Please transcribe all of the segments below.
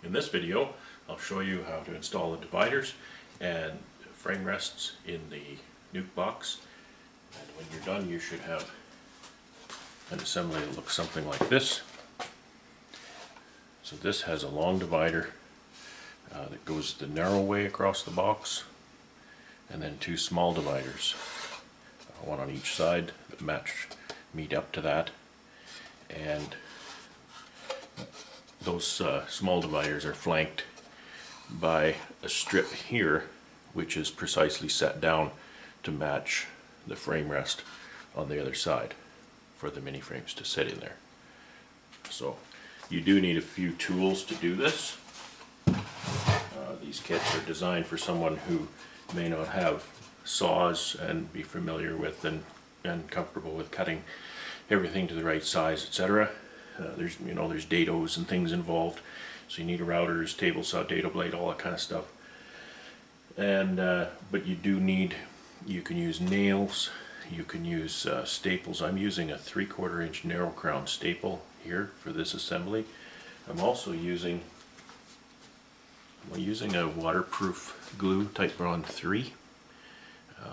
In this video, I'll show you how to install the dividers and frame rests in the Nuke box. And when you're done, you should have an assembly that looks something like this. So this has a long divider that goes the narrow way across the box, and then two small dividers, one on each side that meet up to that. And those small dividers are flanked by a strip here which is precisely set down to match the frame rest on the other side for the mini frames to sit in there. So you do need a few tools to do this. These kits are designed for someone who may not have saws and be familiar with and comfortable with cutting everything to the right size, etc. There's dados and things involved, so you need routers, table saw, dado blade, all that kind of stuff. And but you can use nails, you can use staples. I'm using a 3/4 inch narrow crown staple here for this assembly. I'm also using a waterproof glue, Titebond 3.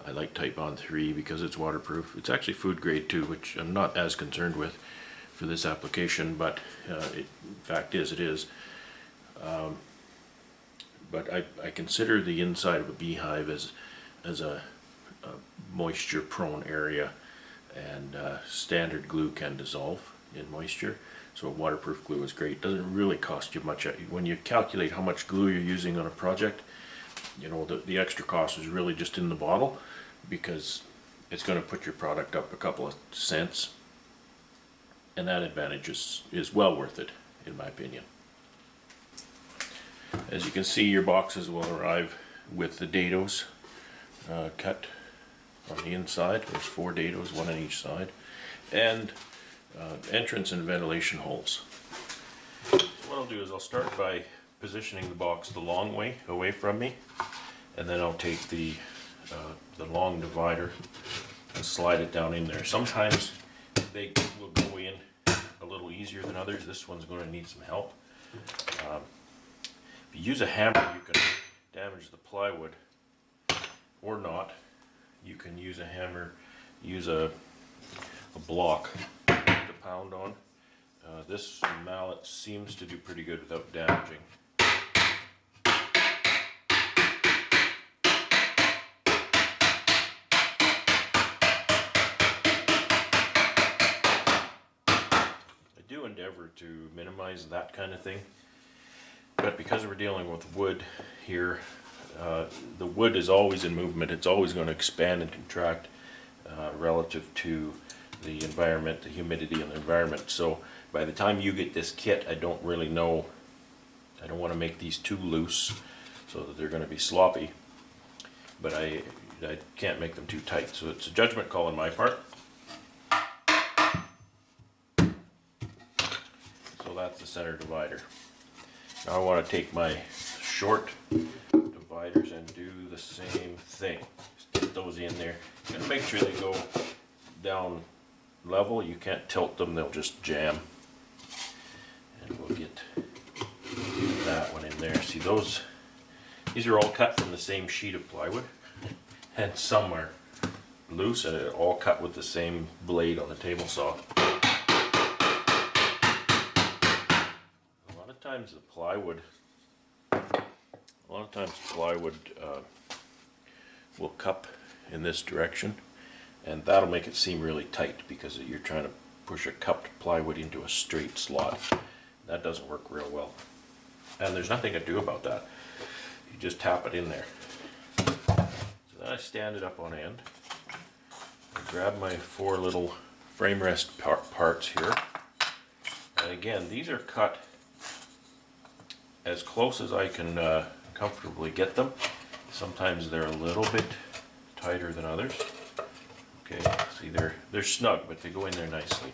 I like Titebond 3 because it's waterproof. It's actually food grade too, which I'm not as concerned with for this application, but fact is, it is. But I consider the inside of a beehive as a moisture prone area, and standard glue can dissolve in moisture. So waterproof glue is great. It doesn't really cost you much. When you calculate how much glue you're using on a project, the extra cost is really just in the bottle, because it's going to put your product up a couple of cents, and that advantage is well worth it, in my opinion. As you can see, your boxes will arrive with the dados cut on the inside. There's 4 dados, one on each side, and entrance and ventilation holes. So what I'll do is I'll start by positioning the box the long way away from me, and then I'll take the long divider and slide it down in there. Sometimes they will go in a little easier than others. This one's going to need some help. If you use a hammer, you can damage the plywood, or not. You can use a hammer, use a block to pound on. This mallet seems to do pretty good without damaging. I do endeavor to minimize that kind of thing, but because we're dealing with wood here, the wood is always in movement. It's always going to expand and contract relative to the environment, the humidity in the environment. So by the time you get this kit, I don't really know. I don't want to make these too loose so that they're going to be sloppy, but I can't make them too tight. So it's a judgment call on my part. So that's the center divider. Now I want to take my short dividers and do the same thing. Just get those in there. You're going to make sure they go down level. You can't tilt them, they'll just jam. And we'll get that one in there. See, these are all cut from the same sheet of plywood, and some are loose and all cut with the same blade on the table saw. A lot of times plywood will cup in this direction, and that'll make it seem really tight because you're trying to push a cupped plywood into a straight slot. That doesn't work real well, and there's nothing to do about that. You just tap it in there. So then I stand it up on end. I grab my 4 little frame rest parts here, and again, these are cut as close as I can comfortably get them. Sometimes they're a little bit tighter than others. Okay, see, they're snug, but they go in there nicely.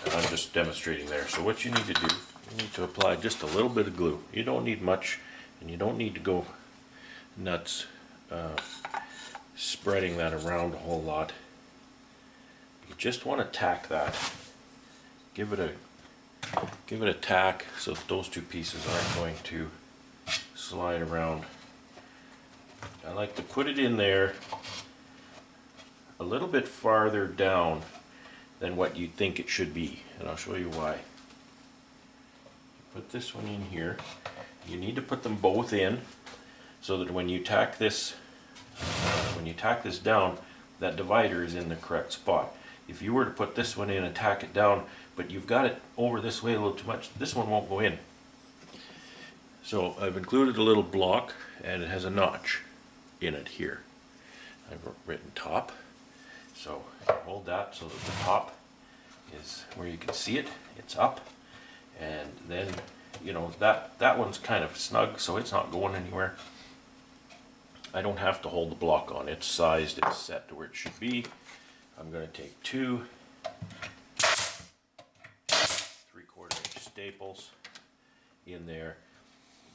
And I'm just demonstrating there. So what you need to do, you need to apply just a little bit of glue. You don't need much, and you don't need to go nuts spreading that around a whole lot. You just want to tack that. Give it give it a tack so that those two pieces aren't going to slide around. I like to put it in there a little bit farther down than what you'd think it should be, and I'll show you why. Put this one in here. You need to put them both in so that when you tack this down, that divider is in the correct spot. If you were to put this one in and tack it down, but you've got it over this way a little too much, this one won't go in. So I've included a little block, and it has a notch in it here. I've written top, so I hold that so that the top is where you can see it. It's up, and then you know that one's kind of snug, so it's not going anywhere. I don't have to hold the block on. It's sized, it's set to where it should be. I'm going to take two 3/4 inch staples in there.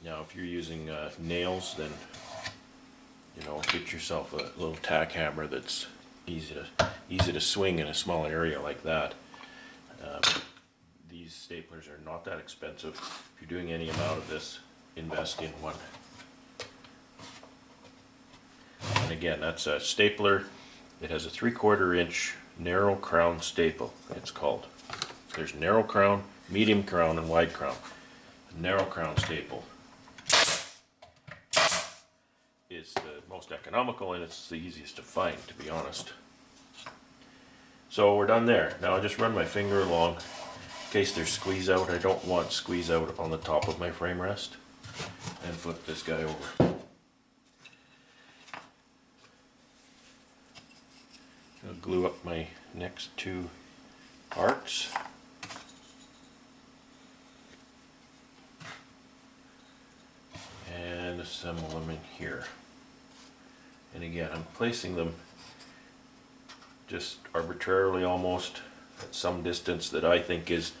Now if you're using nails, then you know, get yourself a little tack hammer that's easy to swing in a small area like that. These staplers are not that expensive. If you're doing any amount of this, invest in one. And again, that's a stapler. It has a 3/4 inch narrow crown staple, it's called. There's narrow crown, medium crown, and wide crown. A narrow crown staple is the most economical, and it's the easiest to find, to be honest. So we're done there. Now I just run my finger along in case there's squeeze out. I don't want squeeze out on the top of my frame rest. And flip this guy over. I'll glue up my next two parts. And assemble them in here. And again, I'm placing them just arbitrarily almost at some distance that I think is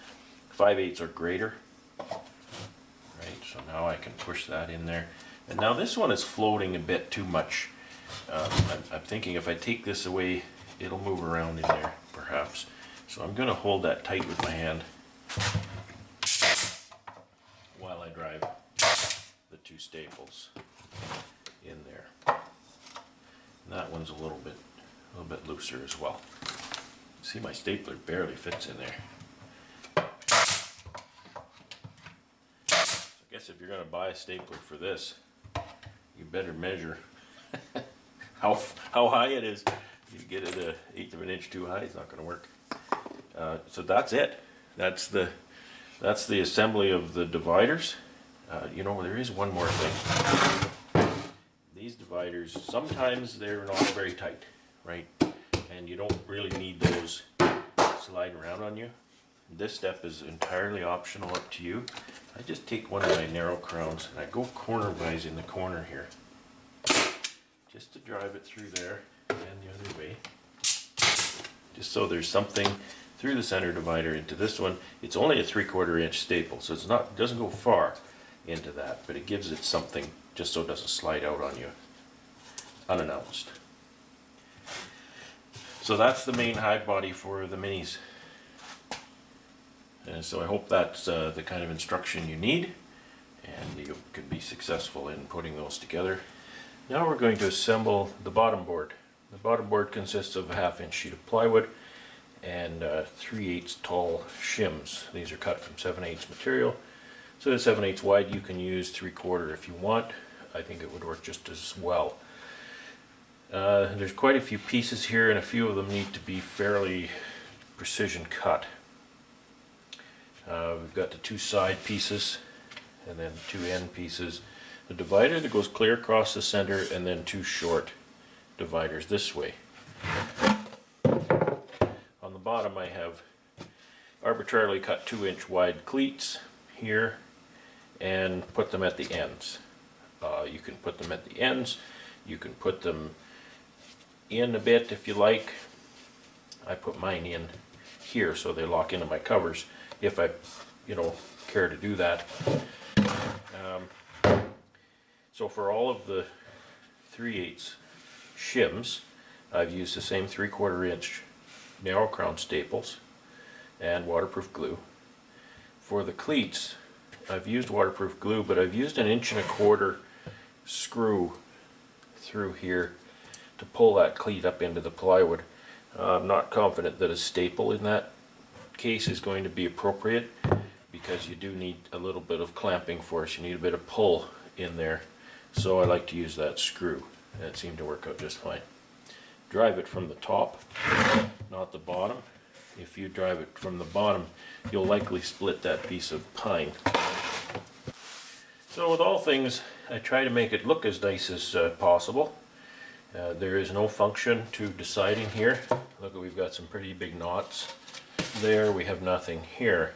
5/8 or greater. Right, so now I can push that in there. And now this one is floating a bit too much. I'm thinking if I take this away, it'll move around in there, perhaps. So I'm going to hold that tight with my hand while I drive the two staples in there. And that one's a little bit looser as well. See, my stapler barely fits in there. So I guess if you're going to buy a stapler for this, you better measure how high it is. If you get it 1/8 of an inch too high, it's not going to work. So that's it. That's the assembly of the dividers. You know, there is one more thing. These dividers, sometimes they're not very tight, right? And you don't really need those sliding around on you. This step is entirely optional, up to you. I just take one of my narrow crowns and I go corner-wise in the corner here, just to drive it through there and the other way, just so there's something through the center divider into this one. It's only a 3/4 inch staple, so it doesn't go far into that, but it gives it something just so it doesn't slide out on you unannounced. So that's the main hide body for the minis. And so I hope that's the kind of instruction you need, and you can be successful in putting those together. Now we're going to assemble the bottom board. The bottom board consists of a 1/2 inch sheet of plywood and 3/8 tall shims. These are cut from 7/8 material. So the 7/8 wide, you can use 3/4 if you want. I think it would work just as well. There's quite a few pieces here, and a few of them need to be fairly precision cut. We've got the two side pieces and then two end pieces. The divider that goes clear across the center, and then two short dividers this way. On the bottom I have arbitrarily cut 2-inch wide cleats here and put them at the ends. You can put them at the ends, you can put them in a bit if you like. I put mine in here so they lock into my covers if I, care to do that. So for all of the 3/8 shims, I've used the same 3/4 inch narrow crown staples and waterproof glue. for the cleats, I've used waterproof glue, but I've used 1.25 inch screw through here to pull that cleat up into the plywood. I'm not confident that a staple in that case is going to be appropriate, because you do need a little bit of clamping force. You need a bit of pull in there. So I like to use that screw, and it seemed to work out just fine. Drive it from the top, not the bottom. If you drive it from the bottom, you'll likely split that piece of pine. So with all things, I try to make it look as nice as possible. There is no function to deciding here. Look, we've got some pretty big knots there. We have nothing here.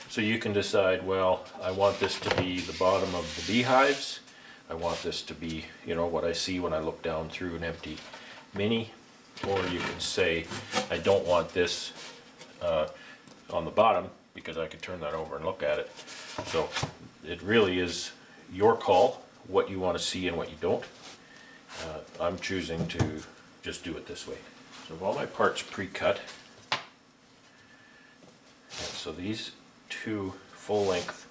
So you can decide, well, I want this to be the bottom of the beehives. I want this to be, you know, what I see when I look down through an empty Mini. Or you can say, I don't want this on the bottom, because I could turn that over and look at it. So it really is your call, what you want to see and what you don't. I'm choosing to just do it this way. So I've all my parts pre-cut. So these two full-length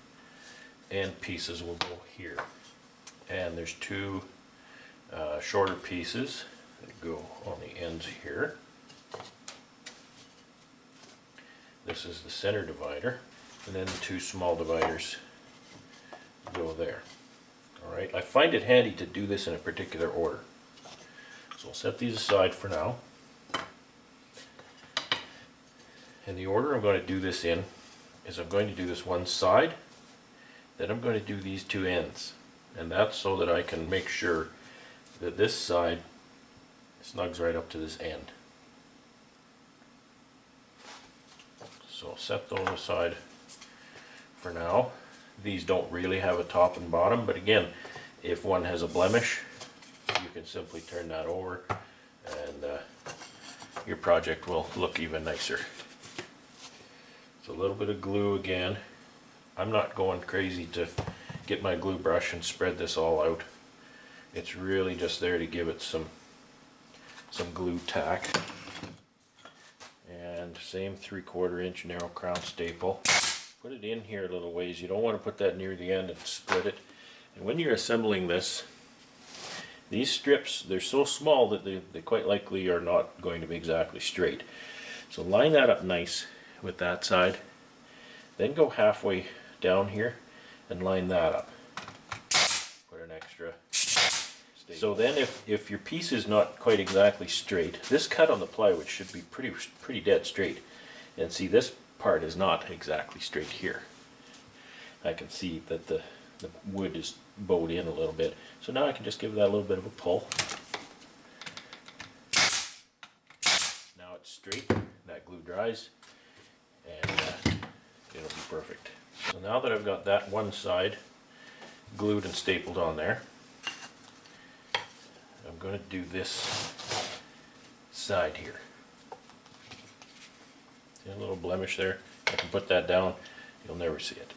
end pieces will go here. And there's two shorter pieces that go on the ends here. This is the center divider, and then the two small dividers go there. Alright, I find it handy to do this in a particular order. So I'll set these aside for now. And the order I'm going to do this in is I'm going to do this one side, then I'm going to do these two ends. And that's so that I can make sure that this side snugs right up to this end. So I'll set those aside for now. These don't really have a top and bottom, but again, if one has a blemish, you can simply turn that over and your project will look even nicer. So a little bit of glue again. I'm not going crazy to get my glue brush and spread this all out. It's really just there to give it some glue tack. And same 3/4 inch narrow crown staple. Put it in here a little ways. You don't want to put that near the end and split it. And when you're assembling this, these strips, they're so small that they quite likely are not going to be exactly straight. So line that up nice with that side. Then go halfway down here and line that up. Put an extra staple. So then if your piece is not quite exactly straight, this cut on the plywood should be pretty dead straight. And see, this part is not exactly straight here. I can see that the wood is bowed in a little bit. So now I can just give that a little bit of a pull. Now it's straight, that glue dries, and it'll be perfect. So now that I've got that one side glued and stapled on there, I'm going to do this side here. See a little blemish there? I can put that down, you'll never see it.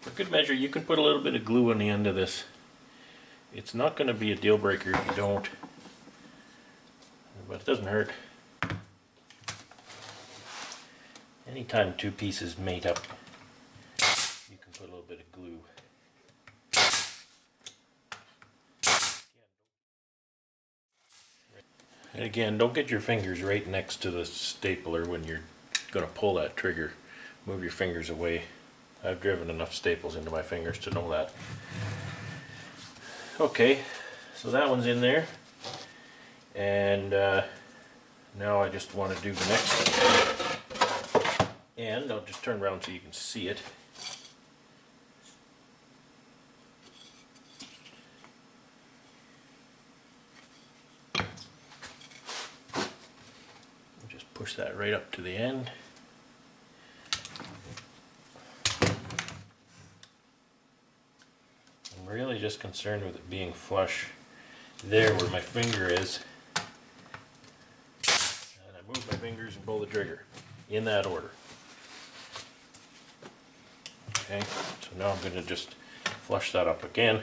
For good measure, you can put a little bit of glue on the end of this. It's not going to be a deal breaker if you don't, but it doesn't hurt. Anytime two pieces mate up, you can put a little bit of glue. And again, don't get your fingers right next to the stapler when you're going to pull that trigger. Move your fingers away. I've driven enough staples into my fingers to know that. Okay, so that one's in there. And now I just want to do the next end. I'll just turn around so you can see it. Just push that right up to the end. I'm really just concerned with it being flush there where my finger is. And I move my fingers and pull the trigger in that order. Okay, so now I'm going to just flush that up again.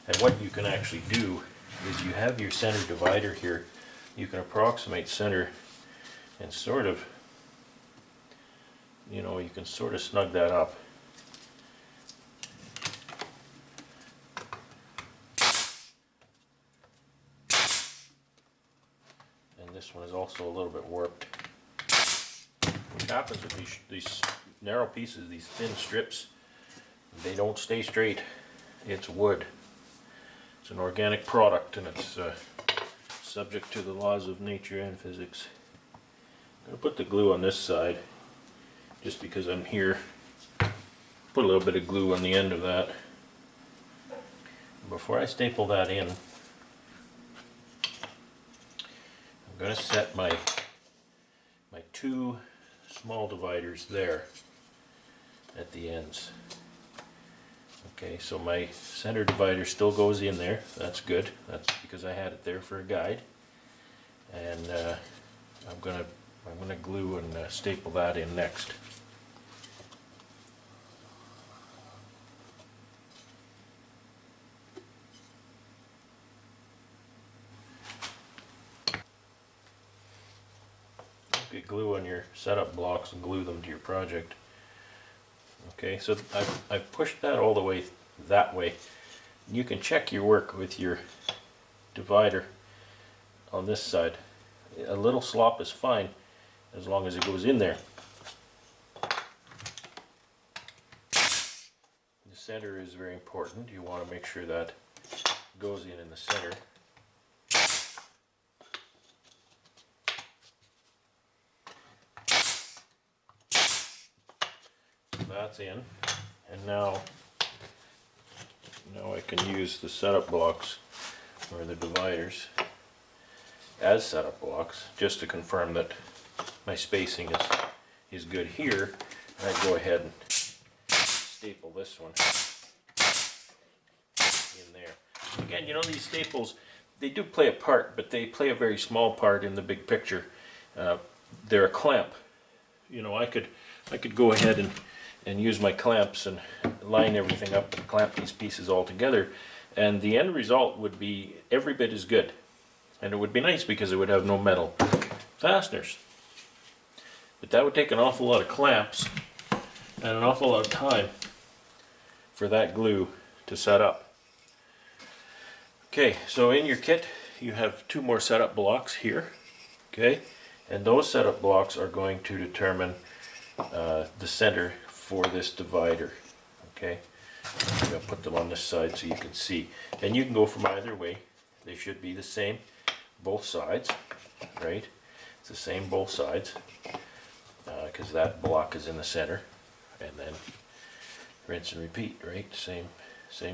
And what you can actually do is you have your center divider here. You can approximate center and sort of you know, you can sort of snug that up. And this one is also a little bit warped. What happens with these narrow pieces, these thin strips, they don't stay straight. It's wood. It's an organic product, and it's subject to the laws of nature and physics. I'm going to put the glue on this side, just because I'm here. Put a little bit of glue on the end of that. Before I staple that in, I'm going to set my two small dividers there at the ends. Okay, so my center divider still goes in there. That's good. That's because I had it there for a guide. And I'm gonna glue and staple that in next. Get glue on your setup blocks and glue them to your project. Okay, so I've pushed that all the way that way. You can check your work with your divider on this side. A little slop is fine as long as it goes in there. The center is very important. You want to make sure that goes in the center. That's in, and now I can use the setup blocks or the dividers as setup blocks just to confirm that my spacing is good here. And I go ahead and staple this one in there. Again, you know, these staples, they do play a part, but they play a very small part in the big picture. They're a clamp. You know, I could go ahead and use my clamps and line everything up and clamp these pieces all together, and the end result would be every bit as good. And it would be nice because it would have no metal fasteners. But that would take an awful lot of clamps and an awful lot of time for that glue to set up. Okay, so in your kit you have two more setup blocks here. Okay, and those setup blocks are going to determine the center for this divider. Okay, I'm going to put them on this side so you can see. And you can go from either way. They should be the same, both sides, right? It's the same both sides, because that block is in the center. And then rinse and repeat, right? Same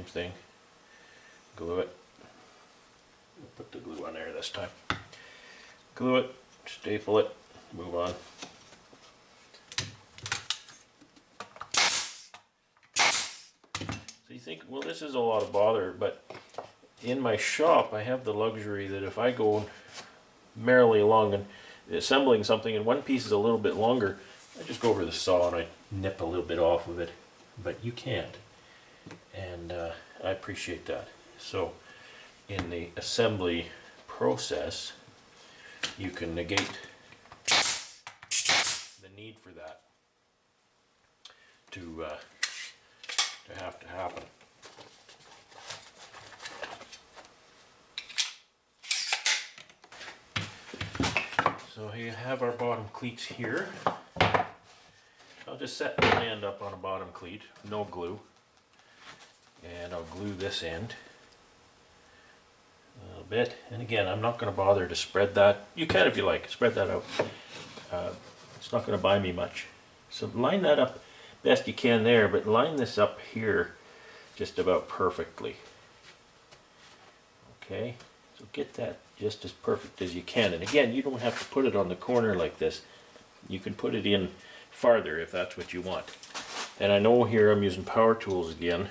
thing. Glue it. Put the glue on there this time. Glue it, staple it, move on. So you think, well, this is a lot of bother, but in my shop I have the luxury that if I go merrily along and assembling something and one piece is a little bit longer, I just go over the saw and I nip a little bit off of it. But you can't, and I appreciate that. So in the assembly process, you can negate the need for that to have to happen. So here you have our bottom cleats here. I'll just set one end up on a bottom cleat, no glue, and I'll glue this end a little bit. And again, I'm not going to bother to spread that. You can if you like, spread that out. It's not going to buy me much. So line that up best you can there, but line this up here just about perfectly. Okay, so get that just as perfect as you can. And again, you don't have to put it on the corner like this. You can put it in farther if that's what you want. And I know here I'm using power tools again.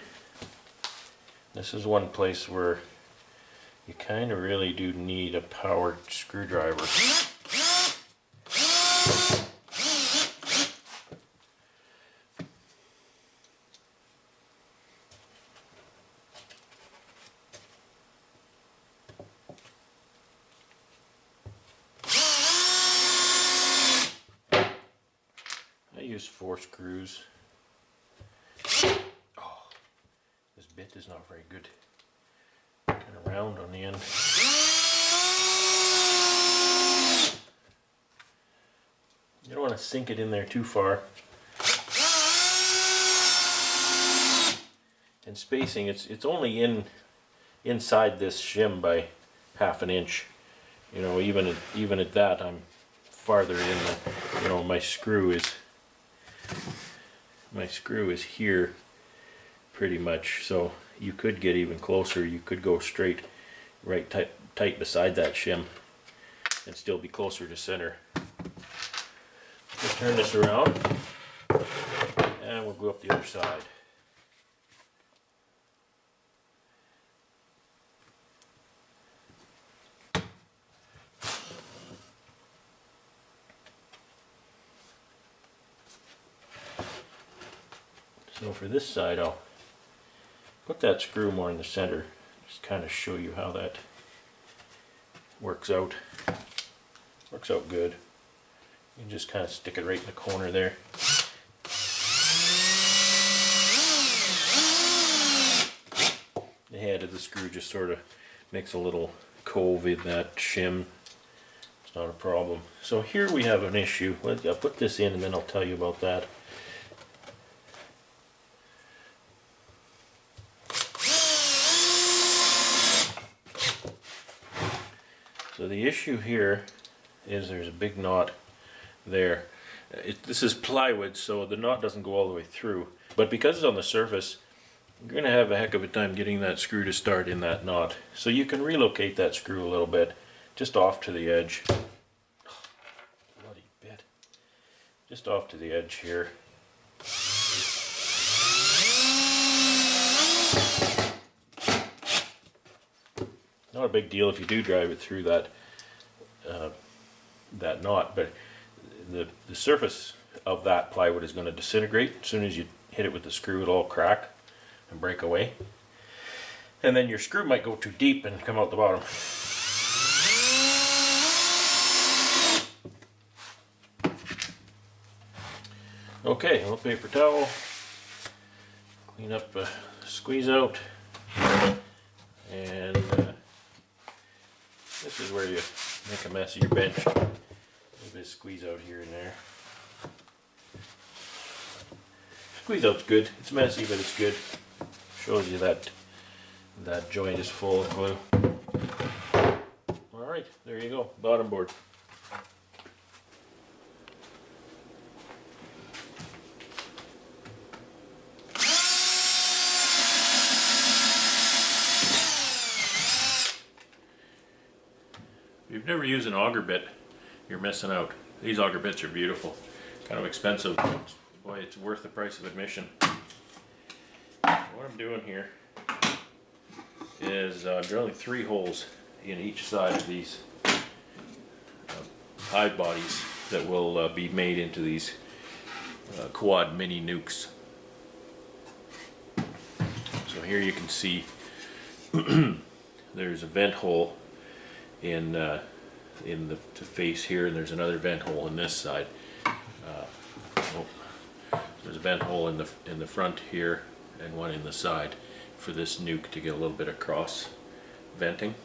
This is one place where you kind of really do need a powered screwdriver. use 4 screws. Oh, this bit is not very good. Kind of round on the end. You don't want to sink it in there too far. And spacing, it's only inside this shim by 1/2 inch. You know, even at that, I'm farther in the, you know, my screw is here pretty much, so you could get even closer. You could go straight right tight beside that shim and still be closer to center. We'll turn this around and we'll go up the other side. So for this side, I'll put that screw more in the center, just kind of show you how that works out. Works out good. You can just kind of stick it right in the corner there. The head of the screw just sort of makes a little cove in that shim. It's not a problem. So here we have an issue. I'll put this in and then I'll tell you about that. So the issue here is there's a big knot there. This is plywood, so the knot doesn't go all the way through. But because it's on the surface, you're going to have a heck of a time getting that screw to start in that knot. So you can relocate that screw a little bit, just off to the edge. Oh, bloody bit. Just off to the edge here. Not a big deal if you do drive it through that that knot, but the surface of that plywood is going to disintegrate. As soon as you hit it with the screw, it'll all crack and break away. And then your screw might go too deep and come out the bottom. Okay, a little paper towel. Clean up, squeeze out. And this is where you make a mess of your bench. A little bit of squeeze out here and there. Squeeze out's good. It's messy, but it's good. Shows you that that joint is full of glue. Alright, there you go. Bottom board. If you've never used an auger bit, you're missing out. These auger bits are beautiful. Kind of expensive. Boy, it's worth the price of admission. What I'm doing here is drilling 3 holes in each side of these hive bodies that will be made into these quad mini nukes. So here you can see there's a vent hole in the face here, and there's another vent hole in this side. There's a vent hole in the front here and one in the side for this nuke to get a little bit of cross venting.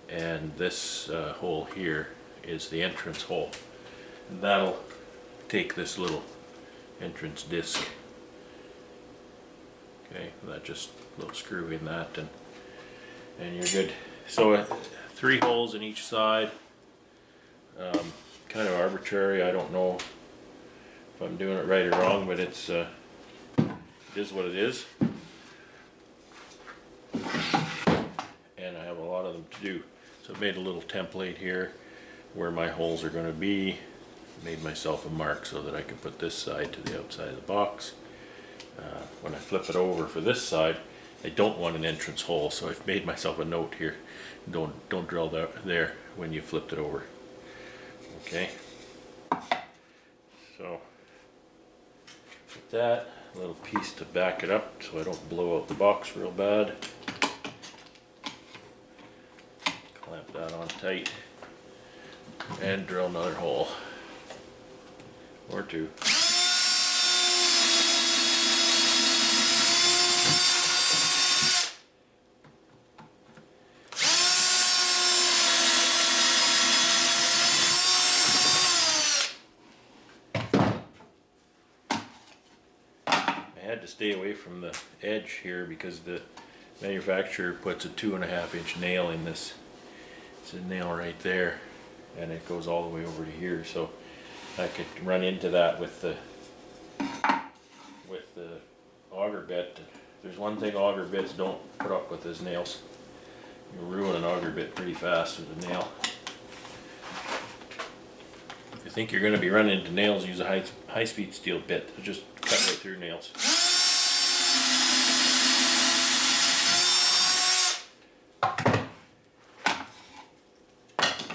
And this hole here is the entrance hole. And that'll take this little entrance disc. Okay, that just a little screw in that and you're good. So 3 holes in each side. Kind of arbitrary. I don't know if I'm doing it right or wrong, but it is what it is. And I have a lot of them to do. So I made a little template here where my holes are going to be. Made myself a mark so that I can put this side to the outside of the box. When I flip it over for this side, I don't want an entrance hole, so I've made myself a note here. Don't drill there when you flipped it over. Okay. So with that, a little piece to back it up so I don't blow out the box real bad. Clamp that on tight and drill another hole or 2. had to stay away from the edge here because the manufacturer puts a 2.5-inch nail in this. It's a nail right there, and it goes all the way over to here, so I could run into that with the auger bit. There's one thing auger bits don't put up with is nails. You ruin an auger bit pretty fast with a nail. If you think you're going to be running into nails, use a high-speed steel bit. It'll just cut right through nails.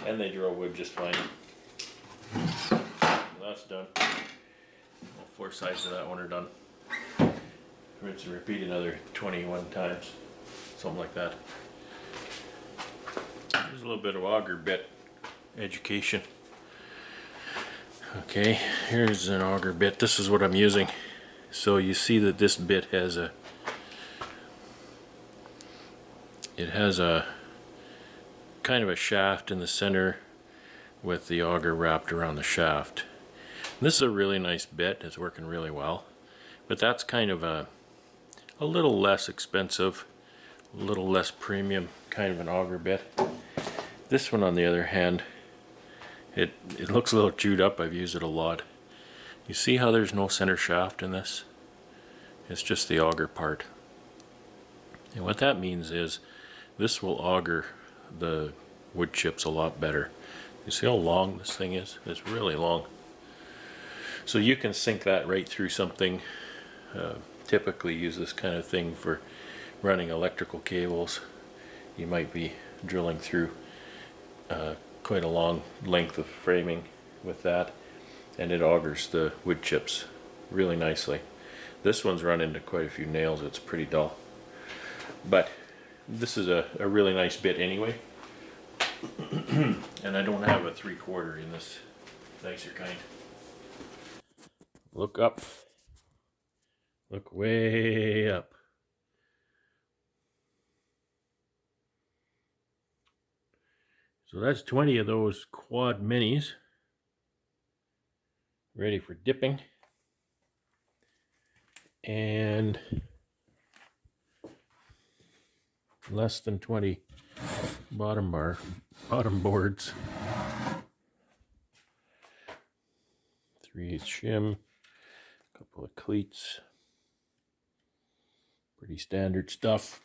And they draw wood just fine. So that's done. All 4 sides of that one are done. Rinse and repeat another 21 times, something like that. There's a little bit of auger bit education. Okay, here's an auger bit. This is what I'm using. So you see that this bit has a kind of a shaft in the center with the auger wrapped around the shaft. This is a really nice bit. It's working really well. But that's kind of a little less expensive, a little less premium kind of an auger bit. This one, on the other hand, it looks a little chewed up. I've used it a lot. You see how there's no center shaft in this? It's just the auger part. And what that means is this will auger the wood chips a lot better. You see how long this thing is? It's really long. So you can sink that right through something. Typically use this kind of thing for running electrical cables. You might be drilling through quite a long length of framing with that, and it augers the wood chips really nicely. This one's run into quite a few nails. It's pretty dull, but this is a really nice bit anyway. And I don't have a 3/4 in this nicer kind. Look up. Look way up. So that's 20 of those quad minis ready for dipping. And less than 20 bottom boards. 3/8 shim, a couple of cleats. Pretty standard stuff.